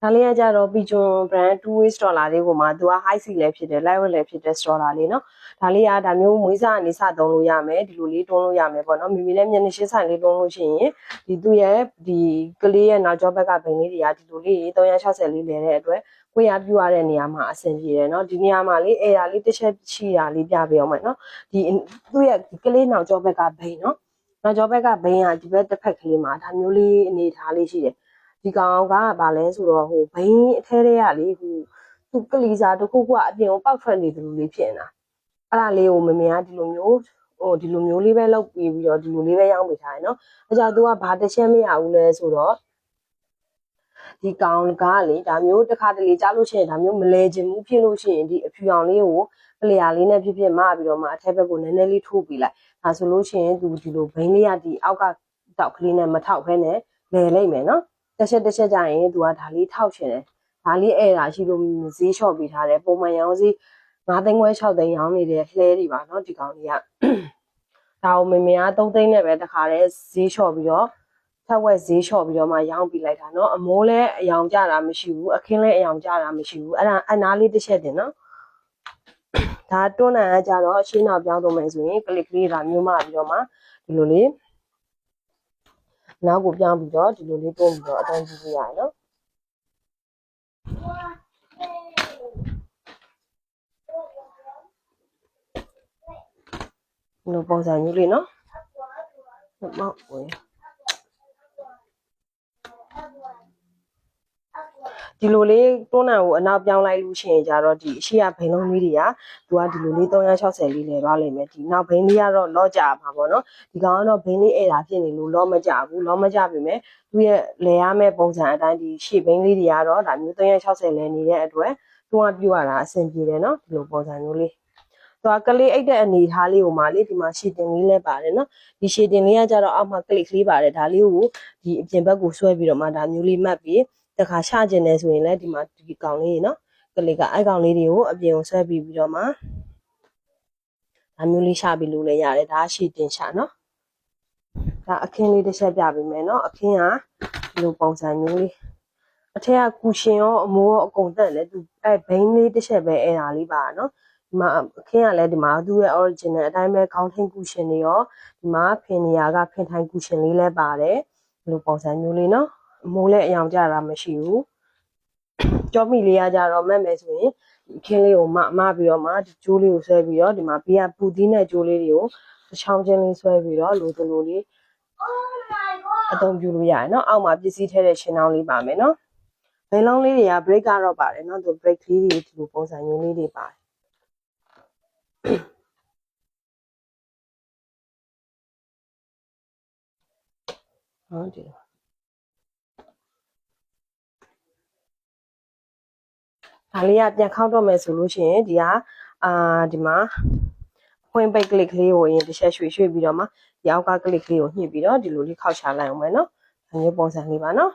ဒါလေးကကြတော့ Pigeon brand 2-way stroller လေးကိုမှသူက high seat လည်းဖြစ်တယ် lightweight လည်းဖြစ်တဲ့ stroller လေးเนาะဒါလေးကဒါမျိုးမွေးစားအနေစသုံးလို့ရမယ်ဒီလိုလေးတွန်းလို့ရမယ်ပေါ့နော်မိမိလည်းမျက်နှာရှင်းဆိုင်လေးတွန်းလို့ရှိရင်ဒီသူ့ရဲ့ဒီကလေးရဲ့နောက်ကျောဘက်ကဘိန်းလေးတွေကဒီလိုလေး360လေးလဲတဲ့အတွက်ကိုရပြရတဲ့နေရာမှာအဆင်ပြေတယ်เนาะဒီနေရာမှာလေးအဲ့ဒါလေးတစ်ချက်ရှိတာလေးပြပေးအောင်မယ်เนาะဒီသူ့ရဲ့ကလေးနောက်ကျောဘက်ကဘိန်းเนาะနောက်ကျောဘက်ကဘိန်းကဒီဘက်တစ်ဖက်ကလေးမှာဒါမျိုးလေးအနေထားလေးရှိတယ်ဒီကောင်ကဘာလဲဆိုတော့ဟိုဘိန်းအထဲထဲကလေဟိုသူကလီစာတစ်ခုခုကအပြင်ကိုပောက်ထွက်နေတယ်လို့လေးဖြစ်နေတာအဲ့ဒါလေးကိုမမေကဒီလိုမျိုးဒီလိုမျိုးလေးပဲလုပ်ပြီးတော့ဒီလိုလေးပဲရောင်းပေးထားတယ်နော်အဲကြောင့်သူကဘာတစ်ချက်မရဘူးလဲဆိုတော့ဒီကောင်ကလေဒါမျိုးတစ်ခါတလေကြားလို့ရှိရင်ဒါမျိုးမလဲခြင်းမှုဖြစ်လို့ရှိရင်ဒီအဖြူအောင်လေးကိုပလျာလေးနဲ့ဖြစ်ဖြစ်မပြီးတော့မှအထက်ဘက်ကိုနည်းနည်းလေးထိုးပြီးလိုက်ဒါဆိုလို့ရှိရင်သူဒီလိုဘိန်းလေးကဒီအောက်ကတောက်ကလေးနဲ့မထောက်ဖဲနဲ့လဲလိုက်မယ်နော်တစ်ချက်ကြရင်သူကဒါလေးထောက်ချင်တယ်ဒါလေးအဲ့ဒါရှိလို့ဈေးလျှော့ပေးထားတယ်ပုံမှန်ရောင်းဈေး5သိန်းခွဲ6သိန်းရောင်းနေတဲ့လှဲတွေပါเนาะဒီကောင်ကြီးကဒါကိုမေမေက3သိန်းနဲ့ပဲတခါတည်းဈေးလျှော့ပြီးတော့ထက်ဝက်ဈေးလျှော့ပြီးတော့မှရောင်းပေးလိုက်တာเนาะအမိုးလည်းအယောင်ကြတာမရှိဘူးအခင်းလည်းအယောင်ကြတာမရှိဘူးအဲ့ဒါအနားလေးတစ်ချက်တင်เนาะဒါတွန်းနံကကြတော့ရှင်းနောက်ပြောင်းတော့မယ်ဆိုရင်ကလစ်ကလေးဒါမျိုးမှပြီးတော့မှဒီလိုလေးနောက်ကိုပြောင်းပြီးတော့ဒီလိုလေးတွန်းပြီးတော့အတိုင်းကြည့်ရအောင်เนาะလိုပုံစံမျိုးလေးเนาะမောက်ဝင်ဒီလိုလေးတွန်းနံကိုအနောက်ပြောင်းလိုက်လို့ရှိရင်ကြတော့ဒီအရှိရဘိန်းလုံးလေးတွေကသူကဒီလိုလေး360လေးလဲသွားလိမ့်မယ်ဒီနောက်ဘိန်းလေးကတော့လော့ကြပါပေါ့နော်ဒီကောင်ကတော့ဘိန်းလေးအဲ့ဒါဖြစ်နေလို့လော့မကြဘူးလော့မကြပြီမဲ့သူရဲ့လဲရမယ့်ပုံစံအတိုင်းဒီရှေ့ဘိန်းလေးတွေကတော့ဒါမျိုး360လဲနေတဲ့အတွက်သူကပြရတာအဆင်ပြေတယ်နော်ဒီလိုပုံစံမျိုးလေးသွားကလေးအိတ်တဲ့အနေထားလေးကိုမှလေဒီမှာရှည်တင်လေးလဲပါတယ်နော်ဒီရှည်တင်လေးကကြတော့အောက်မှာကလစ်ကလေးပါတယ်ဒါလေးကိုဒီအပြင်ဘက်ကိုဆွဲပြီးတော့မှဒါမျိုးလေးမှတ်ပြီးတခါချကျင်နေဆိုရင်လည်းဒီမှာဒီကောင်လေးနော်ကလစ်ကအဲ့ကောင်လေးတွေကိုအပြင်ကိုဆွဲပြီးတော့မှဒါမျိုးလေးချပြီးလို့လည်းရတယ်ဒါရှည်တင်ချနော်ဒါအခင်းလေးတစ်ချက်ပြပေးမယ်နော်အခင်းကဒီလိုပုံစံမျိုးလေးအထက်ကကူရှင်ရောအမိုးရောအကုန်တက်တယ်သူအဲ့ဘိန်းလေးတစ်ချက်ပဲအဲ့ဒါလေးပါနော်ဒီမှာအခင်းကလည်းဒီမှာသူ့ရဲ့ original အတိုင်းပဲခေါင်းထိန်ကူရှင်တွေရောဒီမှာဖင်နေရာကဖင်ထိုင်ကူရှင်လေးလည်းပါတယ်ဒီလိုပုံစံမျိုးလေးနော်အမိုးလည်းအယောင်ကြတာမရှိဘူးကြောမိလေးကကြတော့မက်မယ်ဆိုရင်အခင်းလေးကိုမပြီးတော့မှဒီကျိုးလေးကိုဆွဲပြီးတော့ဒီမှာဘေးကပူသီးနဲ့ကျိုးလေးတွေကိုတစ်ချောင်းချင်းလေးဆွဲပြီးတော့လိုလိုလေးအသုံးပြုလို့ရတယ်နော်အောက်မှာပစ္စည်းထည့်တဲ့ရှင်းနှောင်းလေးပါမယ်နော်ဘယ်လုံးလေးတွေက break ကတော့ပါတယ်နော်သူ break လေးတွေဒီလိုပုံစံမျိုးလေးတွေပါတယ်ဟုတ်တယ်ဒါလေးကပြန်ခောက်တော့မယ်ဆိုလို့ရှိရင်ဒီကဒီမှာဖွင့်ပိတ်ကလစ်ကလေးကိုရင်တစ်ချက်ရွှေ့ပြီးတော့မှဒီအောက်ကကလစ်ကလေးကိုညှစ်ပြီးတော့ဒီလိုလေးခောက်ချလိုက်အောင်မယ်နော်ဒါမျိုးပုံစံလေးပါနော်